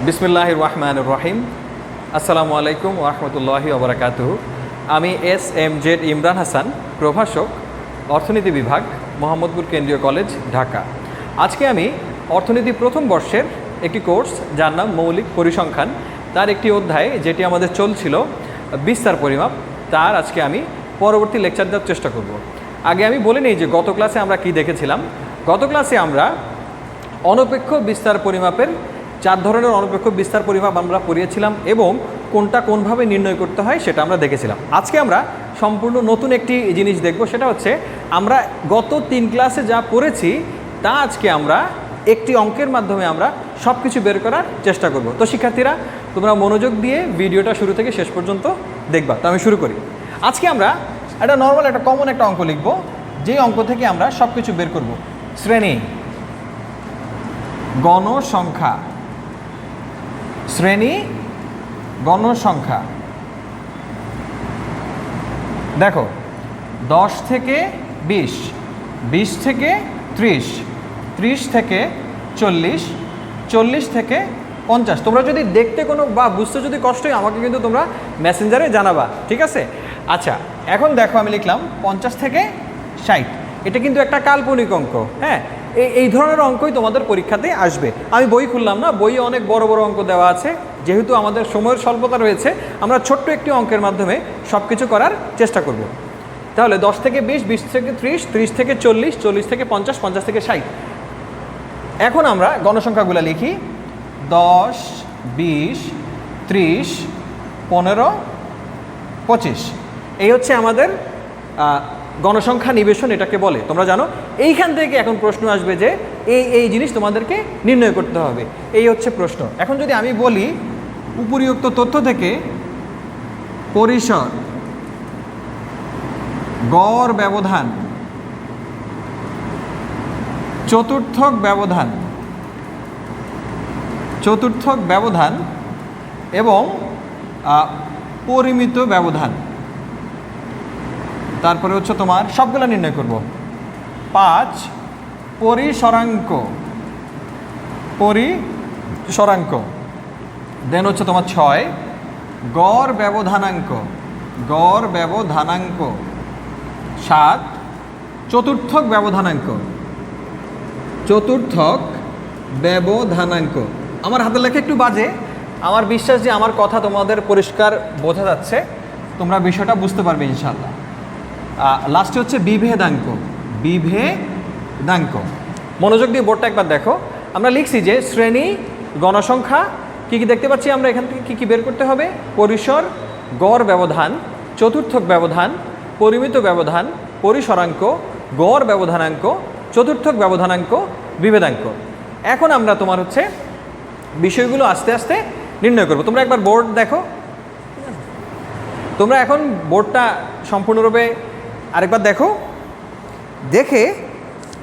বিসমিল্লাহির রহমানির রহিম। আসসালামু আলাইকুম ওয়া রাহমাতুল্লাহি ওয়া বারাকাতুহু। আমি এস.এম.জেড ইমরান হাসান, প্রভাষক, অর্থনীতি বিভাগ, মোহাম্মদপুর কেন্দ্রীয় কলেজ, ঢাকা। আজকে আমি অর্থনীতি প্রথম বর্ষের একটি কোর্স, যার নাম মৌলিক পরিসংখ্যান, তার একটি অধ্যায় যেটি আমাদের চলছিল বিস্তার পরিমাপ, তার আজকে আমি পরবর্তী লেকচার দেওয়ার চেষ্টা করব। আগে আমি বলে নিই যে গত ক্লাসে আমরা কি দেখেছিলাম। গত ক্লাসে আমরা অনপেক্ষ বিস্তার পরিমাপের 4 ধরনের অনপেক্ষ বিস্তার পরিমাপ আমরা পড়িয়েছিলাম এবং কোনটা কোনভাবে নির্ণয় করতে হয় সেটা আমরা দেখেছিলাম। আজকে আমরা সম্পূর্ণ নতুন একটি জিনিস দেখব, সেটা হচ্ছে আমরা গত 3 ক্লাসে যা পড়েছি তা আজকে আমরা একটি অঙ্কের মাধ্যমে আমরা সব কিছু বের করার চেষ্টা করব। তো শিক্ষার্থীরা, তোমরা মনোযোগ দিয়ে ভিডিওটা শুরু থেকে শেষ পর্যন্ত দেখবা। তো আমি শুরু করি। আজকে আমরা একটা নর্মাল একটা কমন একটা অঙ্ক লিখব, যেই অঙ্ক থেকে আমরা সব কিছু বের করব। শ্রেণী গণসংখ্যা, শ্রেণী গণসংখ্যা। দেখো 10 থেকে 20, 20 থেকে 30, 30 থেকে 40, 40 থেকে 50। তোমরা যদি দেখতে কোনো বা বুঝতে যদি কষ্ট হয় আমাকে কিন্তু তোমরা মেসেঞ্জারে জানাবা, ঠিক আছে? আচ্ছা, এখন দেখো আমি লিখলাম 50 থেকে 60। এটা কিন্তু একটা কাল্পনিক অঙ্ক, হ্যাঁ। এই ধরনের অঙ্কই তোমাদের পরীক্ষাতে আসবে। আমি বই খুললাম না, বইয়ে অনেক বড় বড় অঙ্ক দেওয়া আছে। যেহেতু আমাদের সময়ের স্বল্পতা রয়েছে, আমরা ছোট্ট একটি অঙ্কের মাধ্যমে সব কিছু করার চেষ্টা করব। তাহলে 10 থেকে 20, 20 থেকে 30, 30 থেকে 40, 40 থেকে 50, 50 থেকে 60। এখন আমরা গণসংখ্যাগুলো লিখি। 10, 20, 30, 15, 25। এই হচ্ছে আমাদের গণসংখ্যা নিবেশন, এটাকে বলে। তোমরা জানো এইখান থেকে এখন প্রশ্ন আসবে যে এই জিনিস তোমাদেরকে নির্ণয় করতে হবে। এই হচ্ছে প্রশ্ন। এখন যদি আমি বলি উপরিউক্ত তথ্য থেকে পরিসর, গড় ব্যবধান, চতুর্থক ব্যবধান, চতুর্থক ব্যবধান এবং পরিমিত ব্যবধান, তারপরে হচ্ছে তোমার সবগুলো নির্ণয় করব। 5 পরিসরাঙ্ক, পরিসরাঙ্ক। দেন হচ্ছে তোমার 6 গড় ব্যবধানাঙ্ক, গড় ব্যবধানাঙ্ক। 7 চতুর্থক ব্যবধানাঙ্ক, চতুর্থক ব্যবধানাঙ্ক। আমার হাতের লেখা একটু বাজে, আমার বিশ্বাস যে আমার কথা তোমাদের পরিষ্কার বোঝা যাচ্ছে, তোমরা বিষয়টা বুঝতে পারবে ইনশাআল্লাহ। লাস্টে হচ্ছে বিভেদাঙ্ক, বিভেদাঙ্ক। মনোযোগ দিয়ে বোর্ডটা একবার দেখো। আমরা লিখছি যে শ্রেণী গণসংখ্যা কী কী দেখতে পাচ্ছি আমরা এখান থেকে, কী কী বের করতে হবে? পরিসর, গড় ব্যবধান, চতুর্থক ব্যবধান, পরিমিত ব্যবধান, পরিসরাঙ্ক, গড় ব্যবধানাঙ্ক, চতুর্থক ব্যবধানাঙ্ক, বিভেদাঙ্ক। এখন আমরা তোমার হচ্ছে বিষয়গুলো আস্তে আস্তে নির্ণয় করব। তোমরা একবার বোর্ড দেখো। তোমরা এখন বোর্ডটা সম্পূর্ণরূপে আরেকবার দেখো, দেখে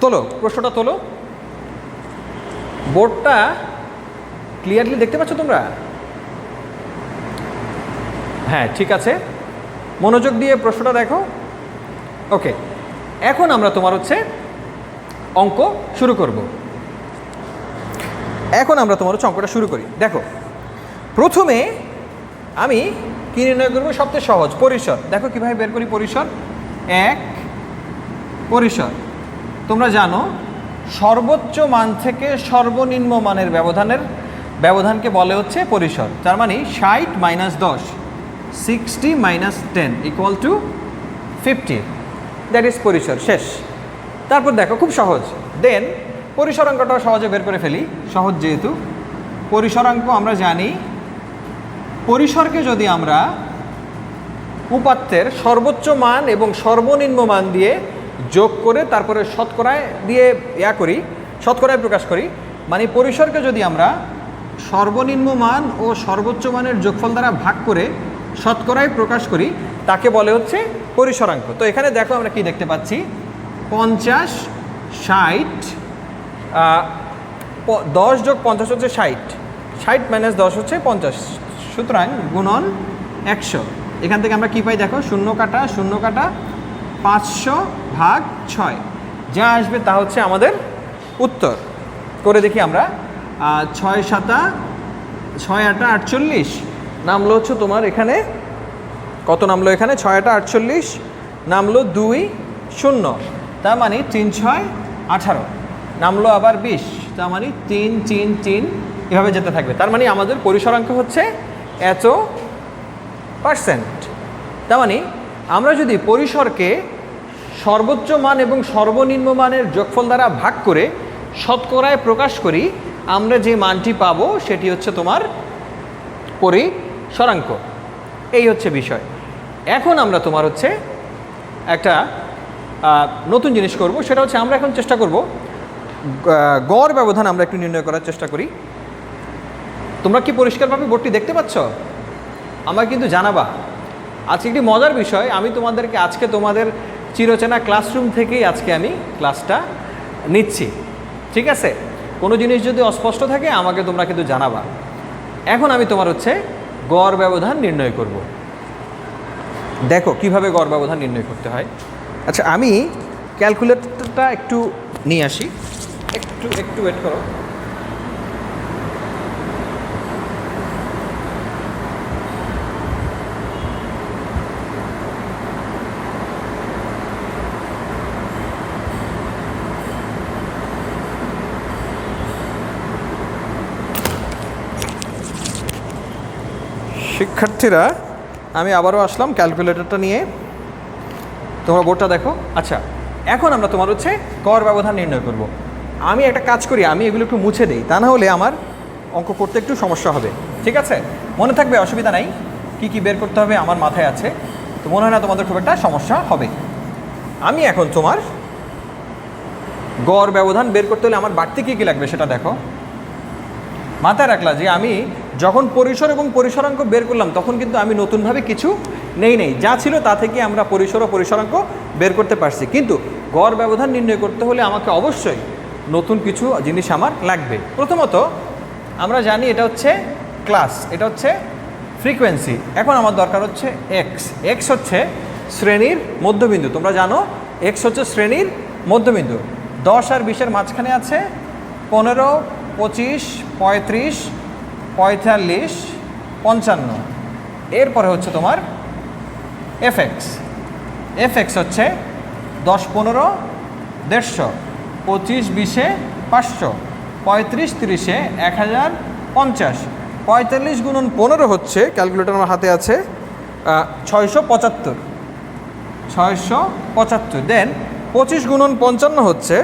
তোলো, প্রশ্নটা তোলো। বোর্ডটা ক্লিয়ারলি দেখতে পাচ্ছ তোমরা? হ্যাঁ, ঠিক আছে। মনোযোগ দিয়ে প্রশ্নটা দেখো। ওকে, এখন আমরা তোমার হচ্ছে অঙ্ক শুরু করব। এখন আমরা তোমার হচ্ছে অঙ্কটা শুরু করি। দেখো, প্রথমে আমি কি নির্ণয় করবো? সবচেয়ে সহজ, পরিসর। দেখো কীভাবে বের করি পরিসর। 1 পরিসর। তোমরা জানো সর্বোচ্চ মান থেকে সর্বনিম্ন মানের ব্যবধানকে বলে হচ্ছে পরিসর। তার মানে 60 - 10, 60 - 10 = 50। দ্যাট ইজ পরিসর। শেষ। তারপর দেখো খুব সহজ। দেন পরিসরাঙ্কটাও সহজে বের করে ফেলি, সহজ যেহেতু। পরিসরাঙ্ক আমরা জানি, পরিসরকে যদি আমরা উপাত্তের সর্বোচ্চ মান এবং সর্বনিম্ন মান দিয়ে যোগ করে তারপরে শতকরায় দিয়ে শতকরায় প্রকাশ করি, মানে পরিসরকে যদি আমরা সর্বনিম্ন মান ও সর্বোচ্চ মানের যোগফল দ্বারা ভাগ করে শতকরায় প্রকাশ করি, তাকে বলে হচ্ছে পরিসরাঙ্ক। তো এখানে দেখো আমরা কি দেখতে পাচ্ছি, 50, 60, 10 যোগ 50 হচ্ছে 60, 60 - 10 হচ্ছে 50, সুতরাং গুণন 100। এখান থেকে আমরা কি পাই দেখো, 0 কাটা 0 কাটা 500/6, যা আসবে তা হচ্ছে আমাদের উত্তর। করে দেখি আমরা 6 × 7 = 6 8 48 নামলো হচ্ছে তোমার এখানে কত নামলো এখানে 6 8 48 নামলো 2 0, তার মানে 3 6 18 নামলো আবার 20, তার মানে 3 3 3 এভাবে যেতে থাকবে। তার মানে আমাদের পরিসরাঙ্ক হচ্ছে এত পার্সেন্ট। তার মানে আমরা যদি পরিসরকে সর্বোচ্চ মান এবং সর্বনিম্ন মানের যোগফল দ্বারা ভাগ করে শতকরায় প্রকাশ করি, আমরা যে মানটি পাবো সেটি হচ্ছে তোমার পরিসরাঙ্ক। এই হচ্ছে বিষয়। এখন আমরা তোমার হচ্ছে একটা নতুন জিনিস করব, সেটা হচ্ছে আমরা এখন চেষ্টা করব গড় ব্যবধান আমরা একটু নির্ণয় করার চেষ্টা করি। তোমরা কি পরিষ্কারভাবে বোর্ডটি দেখতে পাচ্ছ? আমাকে কিন্তু জানাবা। আজকে একটি মজার বিষয়, আমি তোমাদেরকে আজকে তোমাদের চিরচেনা ক্লাসরুম থেকেই আজকে আমি ক্লাসটা নিচ্ছি, ঠিক আছে? কোনো জিনিস যদি অস্পষ্ট থাকে আমাকে তোমরা কিন্তু জানাবা। এখন আমি তোমার হচ্ছে গড় ব্যবধান নির্ণয় করব। দেখো কিভাবে গড় ব্যবধান নির্ণয় করতে হয়। আচ্ছা, আমি ক্যালকুলেটরটা একটু নিয়ে আসি, একটু ওয়েট করো। শিক্ষার্থীরা, আমি আবারও আসলাম ক্যালকুলেটরটা নিয়ে, তোমরা বোর্ডটা দেখো। আচ্ছা, এখন আমরা তোমার হচ্ছে গড় ব্যবধান নির্ণয় করব। আমি একটা কাজ করি, আমি এগুলো একটু মুছে দিই, তা না হলে আমার অঙ্ক করতে একটু সমস্যা হবে, ঠিক আছে? মনে থাকবে, অসুবিধা নাই, কি কি বের করতে হবে আমার মাথায় আছে, তো মনে হয় না তোমাদের খুব একটা সমস্যা হবে। আমি এখন তোমার গড় ব্যবধান বের করতে হলে আমার বাড়তি কী কী লাগবে সেটা দেখো। মাথায় রাখলা যে আমি যখন পরিসর এবং পরিসরাঙ্ক বের করলাম তখন কিন্তু আমি নতুনভাবে কিছু নেই যা ছিল তা থেকে আমরা পরিসর ও পরিসরাঙ্ক বের করতে পারছি, কিন্তু গড় ব্যবধান নির্ণয় করতে হলে আমাকে অবশ্যই নতুন কিছু জিনিস আমার লাগবে। প্রথমত আমরা জানি এটা হচ্ছে ক্লাস, এটা হচ্ছে ফ্রিকোয়েন্সি। এখন আমার দরকার হচ্ছে এক্স হচ্ছে শ্রেণীর মধ্যবিন্দু। তোমরা জানো এক্স হচ্ছে শ্রেণীর মধ্যবিন্দু। 10 আর 20-এর মাঝখানে আছে 15 25 35 45 55। এরপরে হচ্ছে তোমার এফএক্স হচ্ছে 10 15 150, 25 20-এ 500, 35 30-এ 1050, 45 গুণন 15 হচ্ছে, ক্যালকুলেটর আমার হাতে আছে, 675। দেন 25 গুণন 55 হচ্ছে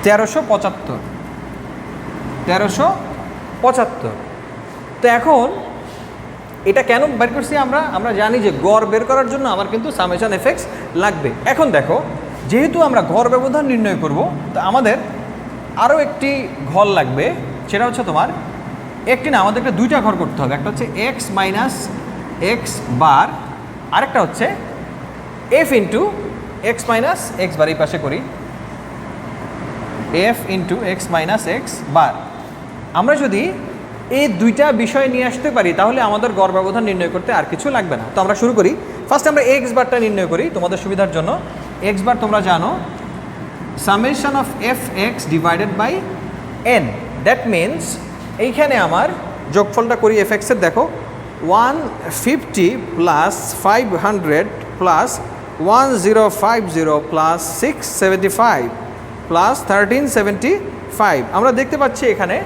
1375। তো এখন এটা কেন বের করছি আমরা জানি যে গড় বের করার জন্য আমার কিন্তু সামেশন এফএক্স লাগবে। এখন দেখো, যেহেতু আমরা গড় ব্যবধান নির্ণয় করব, তো আমাদের আরও একটি ঘর লাগবে, সেটা হচ্ছে তোমার একটি না, আমাদেরকে দুইটা ঘর করতে হবে। একটা হচ্ছে এক্স মাইনাস এক্স বার, আরেকটা হচ্ছে f into x minus x bar. এই পাশে করি f into x minus x bar. আমরা যদি এই দুইটা বিষয় নিয়ে আসতে পারি তাহলে আমাদের গড় ব্যবধান নির্ণয় করতে আর কিছু লাগবে না। তো আমরা শুরু করি। ফার্স্ট আমরা এক্স বারটা নির্ণয় করি তোমাদের সুবিধার জন্য। এক্স বার তোমরা জানো summation of F X divided by N. That means এইখানে আমার যোগফলটা করি এফ এক্সের। দেখো 150 প্লাস 500 প্লাস 1050 প্লাস 675 প্লাস 1375। আমরা দেখতে পাচ্ছি এখানে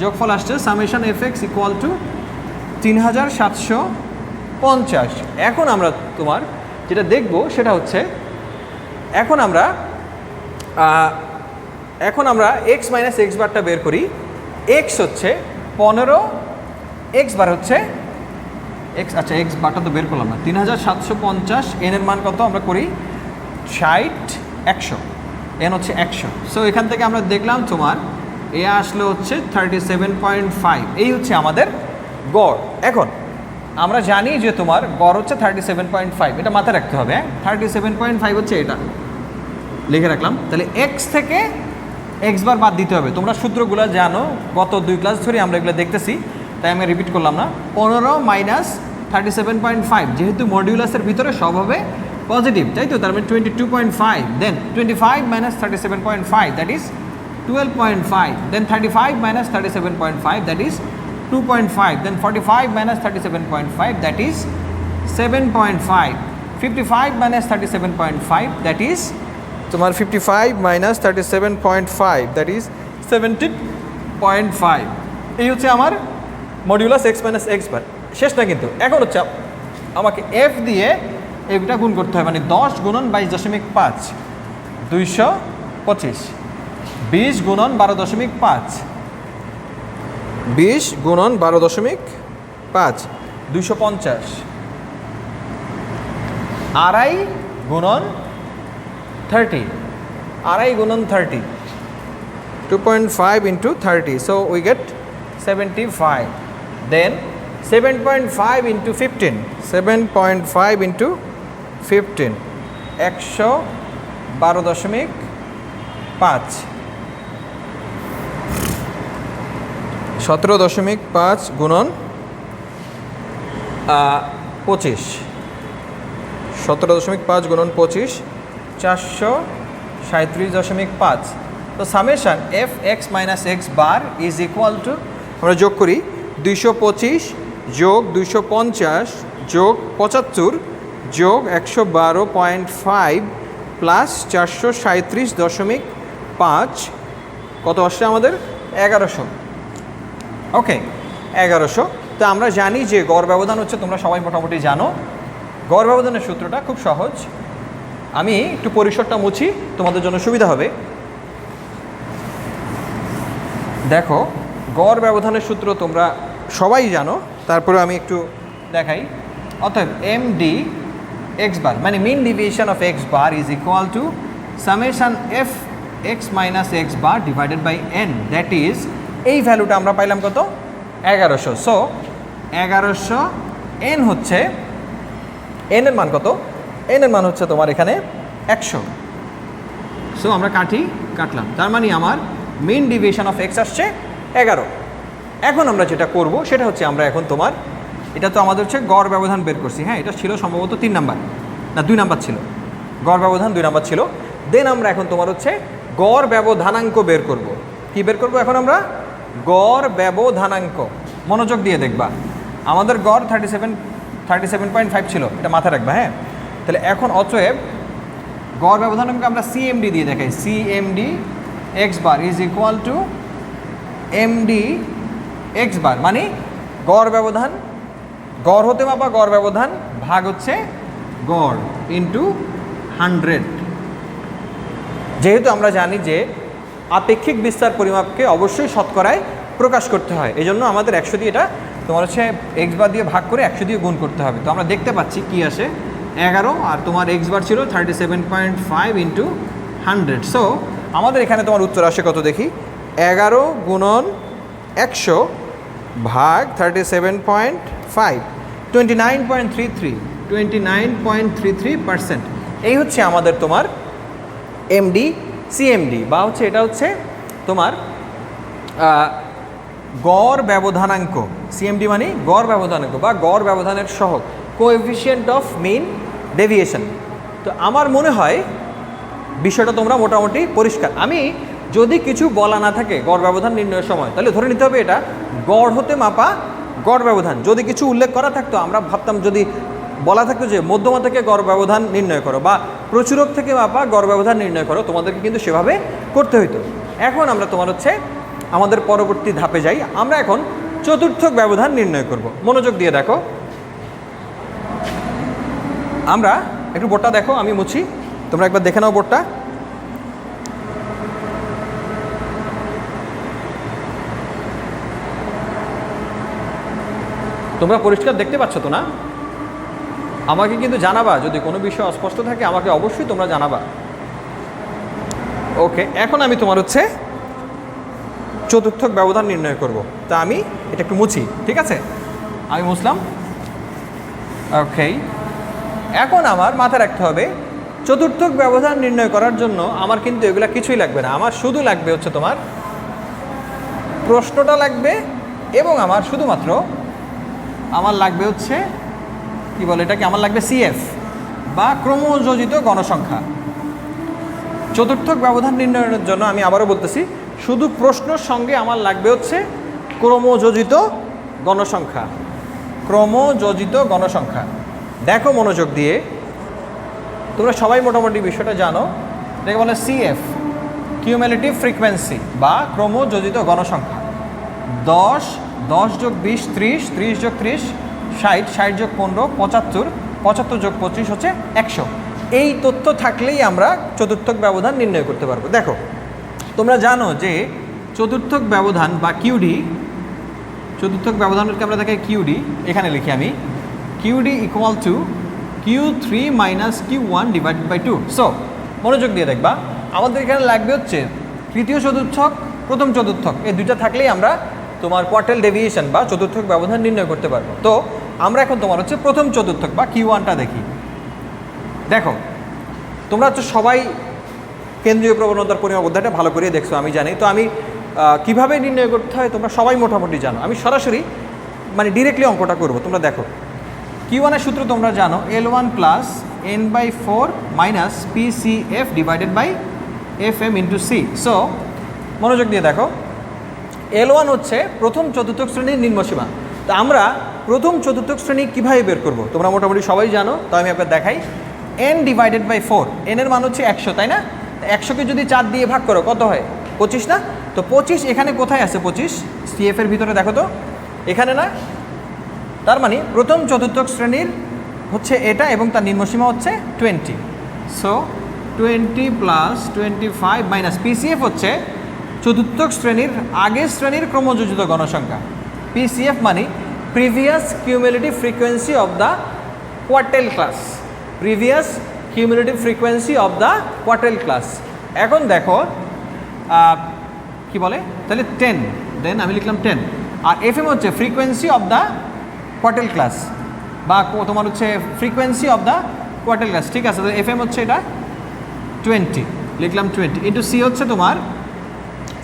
যোগফল আসছে summation f x equal to 3750। এখন আমরা তোমার যেটা দেখব সেটা হচ্ছে এখন আমরা এক্স মাইনাস এক্স বারটা বের করি। এক্স হচ্ছে 15, এক্স বার হচ্ছে এক্স, আচ্ছা এক্স বারটা তো বের করলাম না, 3750। এনের মান কত আমরা করি 60 100, এন হচ্ছে 100। সো এখান থেকে আমরা দেখলাম তোমার এ আসলে হচ্ছে 37.5। এই হচ্ছে আমাদের গড়। এখন আমরা জানি যে তোমার গড় হচ্ছে 37.5, এটা মাথায় রাখতে হবে। 37.5 হচ্ছে এটা লিখে রাখলাম। তাহলে এক্স থেকে এক্স বার বাদ দিতে হবে। তোমরা সূত্রগুলো জানো, গত 2 ক্লাস ধরে আমরা এগুলো দেখতেছি, তাই আমি রিপিট করলাম না। 15 মাইনাস 37.5, যেহেতু মডিউলাসের ভিতরে সব হবে পজিটিভ, তাই তো, তার মানে 22.5। দেন 25 minus 37.5, that is 12.5, then 35 minus 37.5, that is 2.5, then 45 minus 37.5, that is 7.5, 55 minus 37.5, that is তোমার 55 minus 37.5, that is 70.5. এই হচ্ছে আমার মডিউলাস x মাইনাস x বার। শেষ না কিন্তু, এখন হচ্ছে আমাকে f দিয়ে এটা গুণ করতে হয়, মানে 10 গুণন 22.5, 225, 20 গুণন 12.5, 20 গুণন 12.5, 250, আড়াই গুণন 30, আড়াই গুণন 30, 2.5 into 30, so we get 75. Then 7.5 into 15, 7.5 into 15, 112.5, 17.5 গুণন 25, 17.5 গুণন 25, 437.5. তো summation f x minus x bar is equal to, আমরা যোগ করি 225 যোগ 250 যোগ 75 যোগ 112.5 প্লাস 437.5, কত আসছে আমাদের? 1100। ওকে, 1100। তো আমরা জানি যে গড় ব্যবধান হচ্ছে, তোমরা সবাই মোটামুটি জানো, গড় ব্যবধানের সূত্রটা খুব সহজ। আমি একটু পরিসরটা মুছি, তোমাদের জন্য সুবিধা হবে। দেখো, গড় ব্যবধানের সূত্র তোমরা সবাই জানো, তারপরে আমি একটু দেখাই। অতএব এম ডি এক্স বার মানে mean deviation of x bar is equal to summation f x minus x bar divided by N, that is, এই ভ্যালুটা আমরা পাইলাম কত? 1100। সো 1100, এন হচ্ছে, এন এর মান কত? এন এর মান হচ্ছে তোমার এখানে 100। সো আমরা কাটলাম, তার মানে আমার মিন ডিভিয়েশন অফ এক্স আসছে 11। এখন আমরা যেটা করব সেটা হচ্ছে, আমরা এখন তোমার, এটা তো আমাদের হচ্ছে গড় ব্যবধান বের করছি, হ্যাঁ, এটা ছিল সম্ভবত 3 নাম্বার, না 2 নাম্বার ছিল, গড় ব্যবধান 2 নাম্বার ছিল। দেন আমরা এখন তোমার হচ্ছে গড় ব্যবধানাঙ্ক বের করব। কি বের করব এখন আমরা? গড় ব্যবধানাঙ্ক। মনোযোগ দিয়ে দেখবা, আমাদের গড় 37.5 ছিল, এটা মাথায় রাখবা, হ্যাঁ। তাহলে এখন অতএব গড় ব্যবধানাঙ্ক আমরা সিএমডি দিয়ে দেখাই, CMD x bar is equal to MD x bar, মানে গড় ব্যবধান, গড় হতে মাপা গড় ব্যবধান ভাগ হচ্ছে গড় ইন্টু 100। যেহেতু আমরা জানি যে আপেক্ষিক বিস্তার পরিমাপকে অবশ্যই শতকরায় প্রকাশ করতে হয়, এই জন্য আমাদের 100 দিয়ে এটা তোমার হচ্ছে এক্স বার দিয়ে ভাগ করে 100 দিয়ে গুণ করতে হবে। তো আমরা দেখতে পাচ্ছি কি আসে, 11, আর তোমার এক্স বার ছিল 37.5 ইন্টু 100। সো আমাদের এখানে তোমার উত্তর আসে কত দেখি? 11 গুণন 100 ভাগ 37.5, 29.33%। এই হচ্ছে আমাদের তোমার এমডি সিএমডি, বা হচ্ছে এটা হচ্ছে তোমার গড় ব্যবধানাঙ্ক। সিএমডি মানে গড় ব্যবধানাঙ্ক বা গড় ব্যবধানের সহগ, কোএফিসিয়েন্ট অফ মিন ডেভিয়েশন। তো আমার মনে হয় বিষয়টা তোমরা মোটামুটি পরিষ্কার। আমি যদি কিছু বলা না থাকে গড় ব্যবধান নির্ণয়ের সময়, তাহলে ধরে নিতে হবে এটা গড় হতে মাপা গড় ব্যবধান। যদি কিছু উল্লেখ করা থাকতো, আমরা ভাবতাম যদি বলা থাকতো যে মধ্যমা থেকে গড় ব্যবধান নির্ণয় করো বা প্রচুরক থেকে মাপা গড় ব্যবধান নির্ণয় করো, তোমাদেরকে কিন্তু সেভাবে করতে হইতো। এখন আমরা তোমার হচ্ছে আমাদের পরবর্তী ধাপে যাই, আমরা এখন চতুর্থক ব্যবধান নির্ণয় করব। মনোযোগ দিয়ে দেখো, আমরা একটু বোর্ডটা দেখো, আমি মুছি, তোমরা একবার দেখে নাও বোর্ডটা। তোমরা পরিষ্কার দেখতে পাচ্ছ তো না? আমাকে কিন্তু জানাবা যদি কোনো বিষয় অস্পষ্ট থাকে, আমাকে অবশ্যই তোমরা জানাবা। ওকে, এখন আমি তোমার হচ্ছে চতুর্থক ব্যবধান নির্ণয় করব। তা আমি এটা একটু মুছি, ঠিক আছে? আমি মুছলাম। ওকে, এখন আমার মাথায় রাখতে হবে চতুর্থক ব্যবধান নির্ণয় করার জন্য আমার কিন্তু এগুলা কিছুই লাগবে না। আমার শুধু লাগবে হচ্ছে তোমার প্রশ্নটা লাগবে, এবং আমার শুধুমাত্র আমার লাগবে হচ্ছে কি বলে এটাকে, আমার লাগবে সিএফ বা ক্রমযোজিত গণসংখ্যা। চতুর্থক ব্যবধান নির্ণয়ের জন্য আমি আবারও বলতেছি, শুধু প্রশ্নর সঙ্গে আমার লাগবে হচ্ছে ক্রমযোজিত গণসংখ্যা। ক্রমযোজিত গণসংখ্যা। দেখো মনোযোগ দিয়ে, তোমরা সবাই মোটামুটি বিষয়টা জানো, এটাকে বলে সিএফ, কিউমুলেটিভ ফ্রিকোয়েন্সি বা ক্রমযোজিত গণসংখ্যা। 10, 10 যোগ 20 30, 30 যোগ 30 60, 60 যোগ 15 75, 75 যোগ 25 হচ্ছে 100। এই তথ্য থাকলেই আমরা চতুর্থক ব্যবধান নির্ণয় করতে পারবো। দেখো তোমরা জানো যে চতুর্থক ব্যবধান বা কিউডি, চতুর্থক ব্যবধানকে আমরা দেখাই কিউডি, এখানে লিখি আমি QD equal to Q3 minus Q1 divided by 2। So মনোযোগ দিয়ে দেখবা, আমাদের এখানে লাগবে হচ্ছে তৃতীয় চতুর্থক, প্রথম চতুর্থক, এই দুইটা থাকলেই আমরা তোমার কোয়ার্টাইল ডেভিয়েশন বা চতুর্থক ব্যবধান নির্ণয় করতে পারবো। তো আমরা এখন তোমার হচ্ছে প্রথম চতুর্থক বা Q1টা দেখি। দেখো তোমরা তো সবাই কেন্দ্রীয় প্রবণতার পরিমাপ অধ্যায়টা ভালো করে দেখছো, আমি জানি। তো আমি কিভাবে নির্ণয় করতে হয় তোমরা সবাই মোটামুটি জানো। আমি সরাসরি মানে ডিরেক্টলি অঙ্কটা করব। তোমরা দেখো Q1 এর সূত্র তোমরা জানো, L1 plus n/4 minus PCF divided by FM into C। So মনোযোগ দিয়ে দেখো, L1 হচ্ছে প্রথম চতুর্থক শ্রেণীর নিম্নসীমা। তো আমরা প্রথম চতুর্থক শ্রেণী কীভাবে বের করব তোমরা মোটামুটি সবাই জানো। তো আমি আপনাকে দেখাই, n ডিভাইডেড বাই 4, n এর মান হচ্ছে 100, তাই না? 100কে যদি 4 দিয়ে ভাগ করো কত হয়? 25 না? তো 25 এখানে কোথায় আছে? 25 CF এর ভিতরে দেখো তো, এখানে না? তার মানে প্রথম চতুর্থক শ্রেণীর হচ্ছে এটা এবং তার নিম্নসীমা হচ্ছে 20। সো 20 প্লাস 25 মাইনাস PCF হচ্ছে চতুর্থক শ্রেণীর আগের শ্রেণীর ক্রমযোজিত গণসংখ্যা। PCF মানে previous cumulative frequency of the quartile class. Previous cumulative frequency of the quartile class. এখন দেখো কি বলে, তাহলে 10, দেন আমি লিখলাম 10। আর FM হচ্ছে frequency of the quartile class বা তোমার হচ্ছে frequency of the quartile class, ঠিক আছে? তাহলে FM হচ্ছে এটা 20, লিখলাম 20 ইন্টু C হচ্ছে তোমার,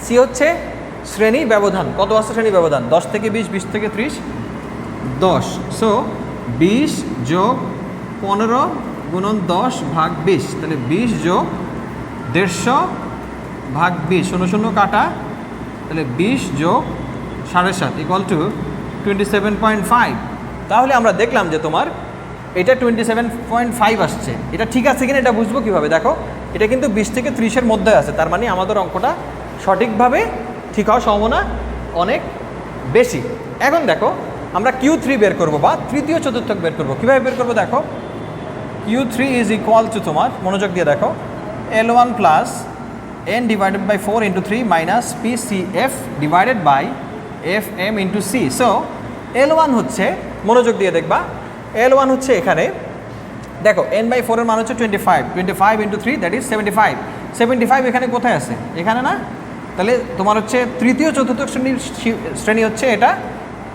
C হচ্ছে শ্রেণী ব্যবধান। কত আছে শ্রেণী ব্যবধান? 10 থেকে 20, 20 থেকে 30, 10। সো 20 যোগ 15 গুণন 10 ভাগ 20, তাহলে 20 যোগ 150 ভাগ 20, 0 0 কাটা, তাহলে 20 যোগ 7.5 ইকুয়াল টু 27.5। তাহলে আমরা দেখলাম যে তোমার এটা 27.5 আসছে। এটা ঠিক আছে কিনা এটা বুঝবো কীভাবে? দেখো এটা কিন্তু 20 থেকে 30-এর মধ্যে আছে, তার মানে আমাদের অঙ্কটা সঠিকভাবে ঠিক হওয়ার সম্ভাবনা অনেক বেশি। এখন দেখো আমরা Q3 বের করবো বা তৃতীয় চতুর্থক বের করবো। কীভাবে বের করবো? দেখো Q3 ইজ ইকুয়াল টু তোমার, মনোযোগ দিয়ে দেখো, L1 plus n divided by 4 into 3 minus PCF divided by FM into C। So L1 হচ্ছে, মনোযোগ দিয়ে দেখবা, L1 হচ্ছে এখানে দেখো n/4 এর মান হচ্ছে 25, 25 ইন্টু 3 দ্যাট ইজ 75। 75 এখানে কোথায় আছে? এখানে না? তাহলে তোমার হচ্ছে তৃতীয় চতুর্থ শ্রেণী হচ্ছে এটা,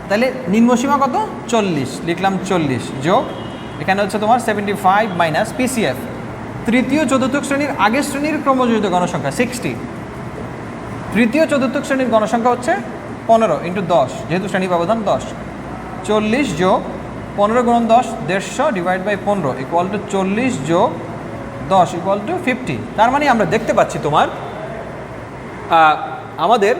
তাহলে নিম্নসীমা কত? 40, লিখলাম 40 যোগ এখানে হচ্ছে তোমার 75 মাইনাস PCF, তৃতীয় চতুর্থ শ্রেণীর আগের শ্রেণীর ক্রমযোজিত গণসংখ্যা 60। তৃতীয় চতুর্থ শ্রেণীর গণসংখ্যা হচ্ছে 15 ইন্টু 10, যেহেতু শ্রেণী ব্যবধান 10, 40 যোগ 15 গুণন 10, 150 ডিভাইড বাই 15 ইকুয়াল টু 40 যোগ 10 ইকুয়াল টু 50। তার মানে আমরা দেখতে পাচ্ছি তোমার আমাদের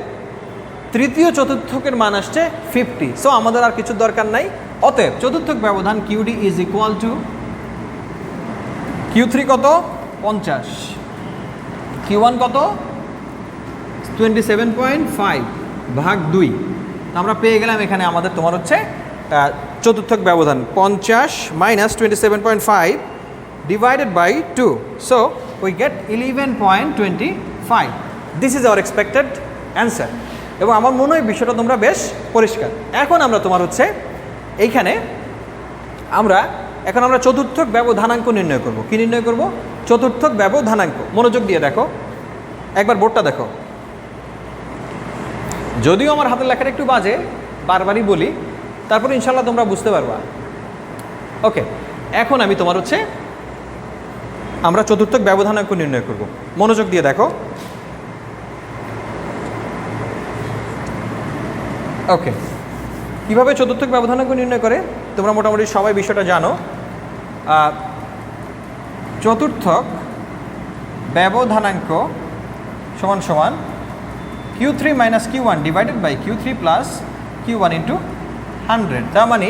তৃতীয় চতুর্থকের মান আসছে 50। সো আমাদের আর কিছু দরকার নাই। অতএব চতুর্থক ব্যবধান QD is equal to Q3 কত? 50, Q1 কত? 27.5 ভাগ 2। আমরা পেয়ে গেলাম এখানে আমাদের তোমার হচ্ছে চতুর্থক ব্যবধান 50 minus 27.5 divided by 2। So we get 11.25। This is our expected answer. এবং আমার মনে হয় বিষয়টা তোমরা বেশ পরিষ্কার। এখন আমরা তোমার হচ্ছে এইখানে এখন আমরা চতুর্থক ব্যবধানাঙ্ক নির্ণয় করব। কি নির্ণয় করব? চতুর্থক ব্যবধানাঙ্ক। মনোযোগ দিয়ে দেখো, একবার বোর্ডটা দেখো। যদিও আমার হাতের লেখাটা একটু বাজে, বারবারই বলি, তারপরে ইনশাল্লাহ তোমরা বুঝতে পারবা। ওকে, এখন আমি তোমার হচ্ছে আমরা চতুর্থক ব্যবধানাঙ্ক নির্ণয় করব। মনোযোগ দিয়ে দেখো। ওকে, কীভাবে চতুর্থক ব্যবধানাঙ্ক নির্ণয় করে তোমরা মোটামুটি সবাই বিষয়টা জানো। চতুর্থক ব্যবধানাঙ্ক সমান সমান Q3 minus Q1 divided by Q3 plus Q1 into 100। তার মানে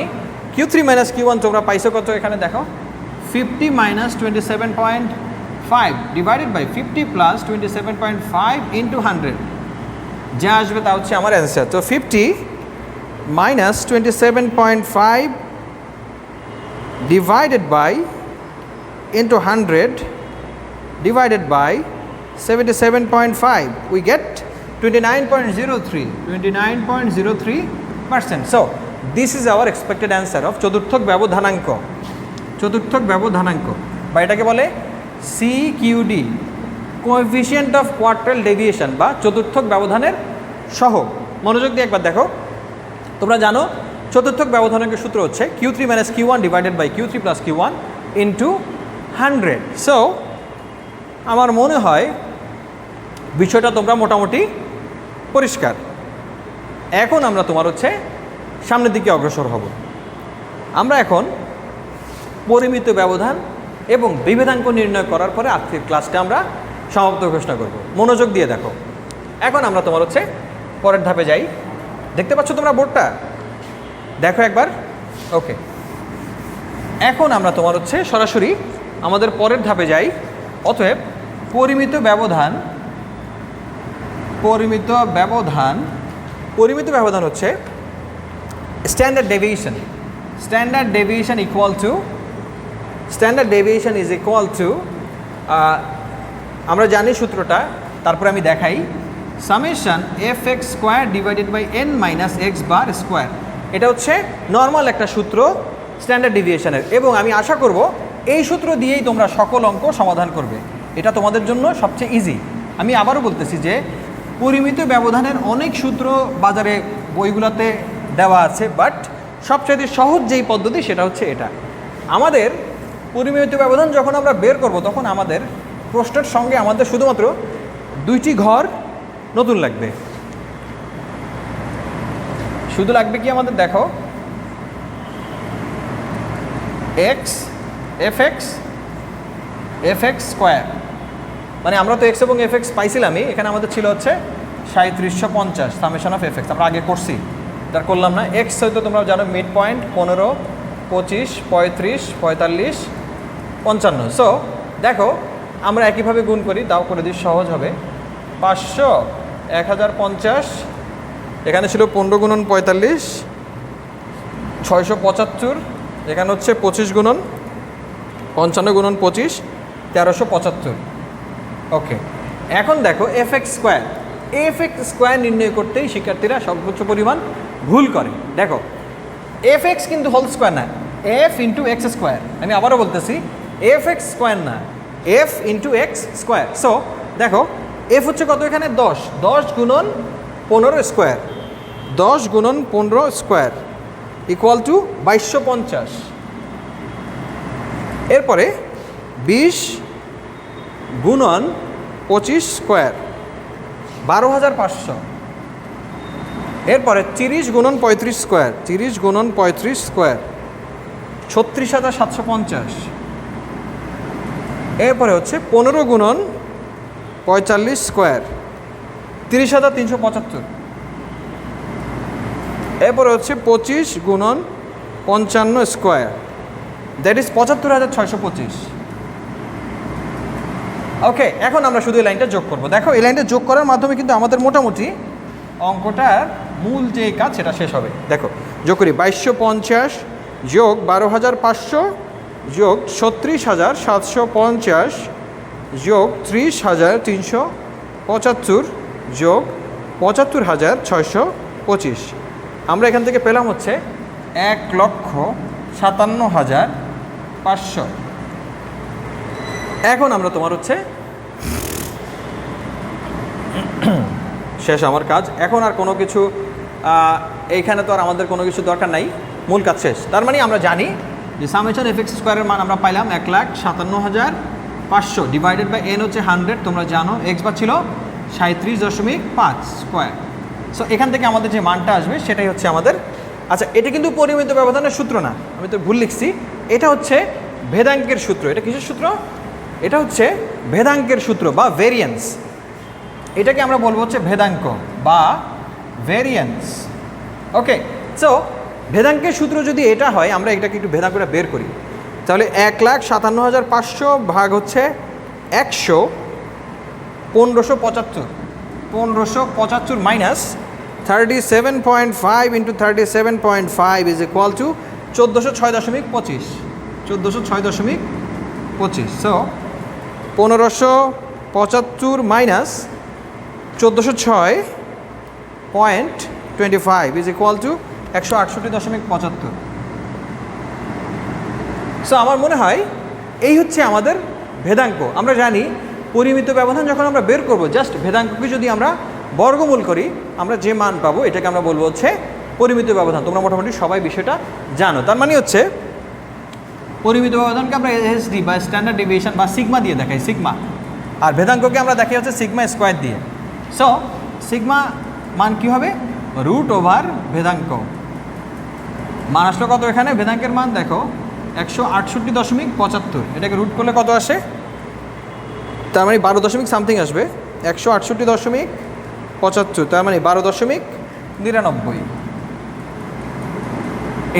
Q3 মাইনাস Q1 তোমরা পাইছো কত এখানে দেখো 50 minus 27.5 divided by 50 plus 27.5 into 100, যা আসবে তা হচ্ছে আমার অ্যান্সার। তো 50 minus 27.5 divided by into 100 divided by 77.5, we get 29.03%. So this is our expected answer of চতুর্থক ব্যবধানাঙ্ক, চতুর্থক ব্যবধানাঙ্ক বা এটাকে বলে CQD, coefficient of quartile deviation বা চতুর্থক ব্যবধানের সহগ। মনোযোগ দিয়ে একবার দেখো, তোমরা জানো চতুর্থক ব্যবধানাঙ্কের সূত্র হচ্ছে Q3 minus Q1 divided by Q3 plus Q1 into 100। So আমার মনে হয় বিষয়টা তোমরা মোটামুটি পরিষ্কার। এখন আমরা তোমার হচ্ছে সামনের দিকে অগ্রসর হব। আমরা এখন পরিমিত ব্যবধান এবং বিভেদাঙ্ক নির্ণয় করার পরে আজকের ক্লাসটা আমরা সমাপ্ত ঘোষণা করব। মনোযোগ দিয়ে দেখো, এখন আমরা তোমার হচ্ছে পরের ধাপে যাই। দেখতে পাচ্ছ তোমরা বোর্ডটা, দেখো একবার। ওকে, এখন আমরা তোমার হচ্ছে সরাসরি আমাদের পরের ধাপে যাই। অতএব পরিমিত ব্যবধান, পরিমিত ব্যবধান, পরিমিত ব্যবধান হচ্ছে standard deviation. Standard deviation equal to, standard deviation is equal to, আমরা জানি সূত্রটা, তারপরে আমি দেখাই, summation fx square divided by n minus x bar square. এটা হচ্ছে নর্মাল একটা সূত্র স্ট্যান্ডার্ড ডেভিয়েশনের, এবং আমি আশা করব এই সূত্র দিয়েই তোমরা সকল অঙ্ক সমাধান করবে। এটা তোমাদের জন্য সবচেয়ে ইজি। আমি আবারও বলতেছি যে পরিমিত ব্যবধানের অনেক সূত্র বাজারে বইগুলোতে দেওয়া আছে, বাট সবচেয়ে সহজ যেই পদ্ধতি সেটা হচ্ছে এটা। আমাদের পরিমিত ব্যবধান যখন আমরা বের করব তখন আমাদের প্রশ্নের সঙ্গে আমাদের শুধুমাত্র দুইটি ঘর নতুন লাগবে। শুধু লাগবে কি আমাদের, দেখো, fx স্কোয়ার, মানে আমরা তো এক্স এবং এফএক্স পাইছিলামই, এখানে আমাদের ছিল হচ্ছে 3750 সামেশন অফ এফএক্স, আমরা আগে করছি, এটা করলাম না। এক্স হয়তো তোমরা জানো মিড পয়েন্ট 15, 25, 35, 45, 55। সো দেখো আমরা একইভাবে গুণ করি, তাও করে দিই, সহজ হবে। 500, 1050, এখানে ছিল 15 গুণন 45, 675, এখানে হচ্ছে 25 গুণন 55 গুণন 25, 1375। ওকে, এখন দেখো এফএক্স স্কোয়ার, এফএক্স স্কোয়ার নির্ণয় করতেই শিক্ষার্থীরা সর্বোচ্চ পরিমাণ ভুল করে। দেখো এফএক্স কিন্তু হোল স্কোয়ার না, এফ ইন্টু এক্স স্কোয়ার। আমি আবারও বলতেছি, এফএক্স স্কোয়ার না, F into x square. So দেখো এফ হচ্ছে কত এখানে 10, 10 গুণন 15 স্কোয়ার, 10 গুণন 15 স্কোয়ার ইকুয়াল টু 2250। এরপরে 20 গুণন 25 স্কোয়ার, 12500। এরপরে 30 গুণন 35 স্কোয়ার, 30 গুণন 35 স্কোয়ার, 36750। এরপরে হচ্ছে 15 গুণন 45 স্কোয়ার, 30375। এরপরে হচ্ছে 25 গুণন 55 স্কোয়ার, দ্যাট ইজ 75625। ওকে, এখন আমরা শুধু এই লাইনটা যোগ করব। দেখো এই লাইনটা যোগ করার মাধ্যমে কিন্তু আমাদের মোটামুটি অঙ্কটার মূল যে কাজ সেটা শেষ হবে। দেখো যোগ করি, 2250 যোগ 12500 যোগ 36750 যোগ 30375 যোগ 75625। আমরা এখান থেকে পেলাম হচ্ছে 1,57,500। এখন আমরা তোমার হচ্ছে শেষ আমার কাজ। এখন আর কোনো কিছু এইখানে তো আর আমাদের কোনো কিছু দরকার নাই, মূল কাজ শেষ। তার মানে আমরা জানি যে সামেশন এফএক্স স্কোয়ারের মান আমরা পাইলাম 1,57,500 ডিভাইডেড বাই এন হচ্ছে 100, তোমরা জানো এক্স বার ছিল 37.5 স্কোয়ার। সো এখান থেকে আমাদের যে মানটা আসবে সেটাই হচ্ছে আমাদের। আচ্ছা, এটা কিন্তু পরিমিত ব্যবধানের সূত্র না, আমি তো ভুল লিখছি, এটা হচ্ছে ভেদাঙ্কের সূত্র। এটা কিসের সূত্র? এটা হচ্ছে ভেদাঙ্কের সূত্র বা ভেরিয়েন্স। এটাকে আমরা বলবো হচ্ছে ভেদাঙ্ক বা ভেরিয়েন্স। ওকে, সো ভেদাঙ্কের সূত্র যদি এটা হয়, আমরা এটাকে একটু ভেদাঙ্কটা বের করি। তাহলে 1,57,500 ভাগ হচ্ছে 100, 1575 minus 37.5 into 37.5 is equal two 1406.25, 1406.25। So 1575 minus 1406.25 is equal two 168.75। So আমার মনে হয় এই হচ্ছে আমাদের ভেদাঙ্ক। আমরা জানি পরিমিত ব্যবধান যখন আমরা বের করব, জাস্ট ভেদাঙ্ককে যদি আমরা বর্গমূল করি, আমরা যে মান পাবো এটাকে আমরা বলবো হচ্ছে পরিমিত ব্যবধান। তোমরা মোটামুটি সবাই বিষয়টা জানো। তার মানে হচ্ছে পরিমিত ব্যবধানকে আমরা এসডি বা স্ট্যান্ডার্ড ডেভিয়েশন বা সিগমা দিয়ে দেখাই, সিগমা। আর ভেদাঙ্ককে আমরা দেখাই হচ্ছে সিগমা স্কোয়ার দিয়ে। সো সিগমা মান কী হবে? রুট ওভার ভেদাঙ্ক। মান আসলো কত এখানে? ভেদাঙ্কের মান দেখো 168.75, এটাকে রুট করলে কত আসে? তার মানে 12 দশমিক সামথিং আসবে। 168.75, তার মানে 12.99।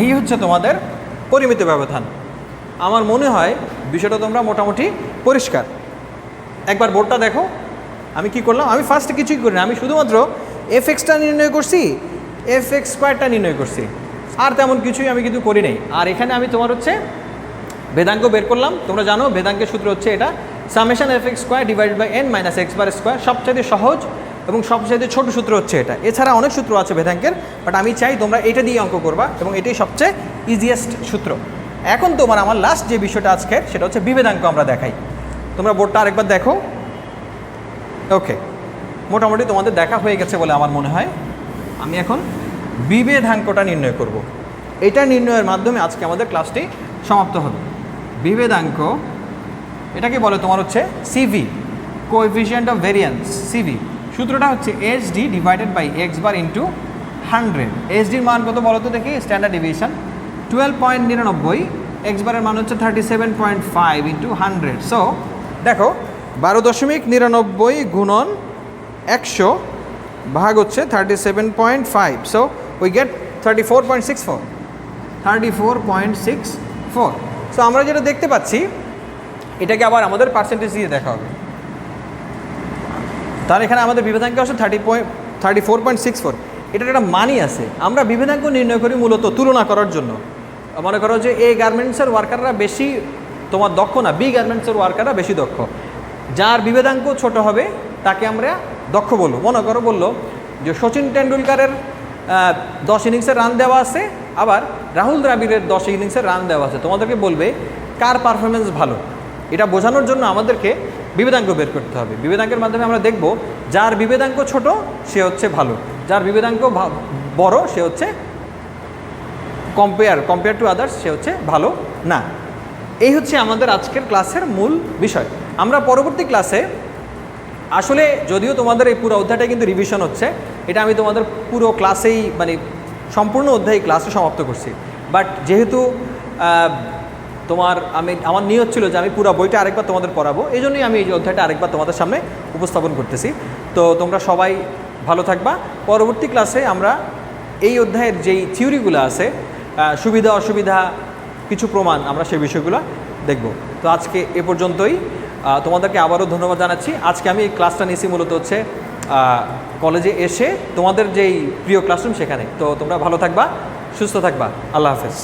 এই হচ্ছে তোমাদের পরিমিত ব্যবধান। আমার মনে হয় বিষয়টা তোমরা মোটামুটি পরিষ্কার। একবার বোর্ডটা দেখো। আমি কি করলাম? আমি ফার্স্টে কিছুই করি না, আমি শুধুমাত্র এফএক্সটা নির্ণয় করছি, এফএক্স স্কোয়ারটা নির্ণয় করছি, আর তেমন কিছুই আমি কিন্তু করি নাই। আর এখানে আমি তোমার হচ্ছে ভেদাঙ্ক বের করলাম। তোমরা জানো ভেদাঙ্কের সূত্র হচ্ছে এটা, summation FX square divided by N minus x bar square. সবচাইতে সহজ এবং সবচাইতে ছোট সূত্র হচ্ছে এটা। এছাড়া অনেক সূত্র আছে ভেদাঙ্কের, বাট আমি চাই তোমরা এটা দিয়ে অঙ্ক করবা এবং এটাই সবচেয়ে ইজিয়েস্ট সূত্র। এখন তোমার আমার লাস্ট যে বিষয়টা আজকের, সেটা হচ্ছে বিভেদাঙ্ক আমরা দেখাই। তোমরা বোর্ডটা আরেকবার দেখো। ওকে, মোটামুটি তোমাদের দেখা হয়ে গেছে বলে আমার মনে হয়। আমি এখন বিভেদাঙ্কটা নির্ণয় করব। এটা নির্ণয়ের মাধ্যমে আজকে আমাদের ক্লাসটি সমাপ্ত হবে। বিভেদাঙ্ক এটাকে বলে তোমার হচ্ছে CV, coefficient of variance, CV. সূত্রটা হচ্ছে SD divided by X bar into 100। এসডির মান কত বলো তো দেখি? স্ট্যান্ডার্ড ডেভিয়েশন 12.99, এক্স বারের মান হচ্ছে 37.5 ইন্টু 100। সো দেখো 12.99 গুণন 100 ভাগ হচ্ছে 37.5। So we gate 34.64, 34.64। সো আমরা যেটা দেখতে পাচ্ছি, এটাকে আবার আমাদের পার্সেন্টেজ দিয়ে দেখা হবে। তার এখানে আমাদের বিভেদাঙ্ক আছে 34.64। এটার একটা মানই আছে। আমরা বিভেদাঙ্ক নির্ণয় করি মূলত তুলনা করার জন্য। মনে করো যে এ গার্মেন্টসের ওয়ার্কাররা বেশি তোমার দক্ষ না, বি গার্মেন্টসের ওয়ার্কাররা বেশি দক্ষ। যার বিভেদাঙ্ক ছোট হবে তাকে আমরা দক্ষ বলবো। মনে করো বললো যে সচিন টেন্ডুলকারের 10 ইনিংসের রান দেওয়া আছে, আবার রাহুল দ্রাবিড়ের 10 ইনিংসের রান দেওয়া আছে। তোমাদেরকে বলবে কার পারফরমেন্স ভালো। এটা বোঝানোর জন্য আমাদেরকে বিভেদাঙ্ক বের করতে হবে। বিভেদাঙ্কের মাধ্যমে আমরা দেখব যার বিভেদাঙ্ক ছোট সে হচ্ছে ভালো, যার বিভেদাঙ্ক বড় সে হচ্ছে কম্পেয়ার টু আদার্স সে হচ্ছে ভালো না। এই হচ্ছে আমাদের আজকের ক্লাসের মূল বিষয়। আমরা পরবর্তী ক্লাসে আসলে, যদিও তোমাদের এই পুরো অধ্যায়টা কিন্তু রিভিশন হচ্ছে, এটা আমি তোমাদের পুরো ক্লাসেই মানে সম্পূর্ণ অধ্যায় ক্লাসে সমাপ্ত করছি। বাট যেহেতু আমার নিয়ত ছিল যে আমি পুরো বইটা আরেকবার তোমাদের পড়াবো, এই জন্যই আমি এই অধ্যায়টা আরেকবার তোমাদের সামনে উপস্থাপন করতেছি। তো তোমরা সবাই ভালো থাকবা। পরবর্তী ক্লাসে আমরা এই অধ্যায়ের যেই থিওরিগুলো আছে, সুবিধা অসুবিধা, কিছু প্রমাণ, আমরা সেই বিষয়গুলো দেখব। তো আজকে এ পর্যন্তই। তোমাদেরকে আবারও ধন্যবাদ জানাচ্ছি। আজকে আমি এই ক্লাসটা নিয়েছি মূলত হচ্ছে কলেজে এসে তোমাদের যেই প্রিয় ক্লাসরুম সেখানে। তো তোমরা ভালো থাকবা, সুস্থ থাকবা। আল্লাহ হাফেজ।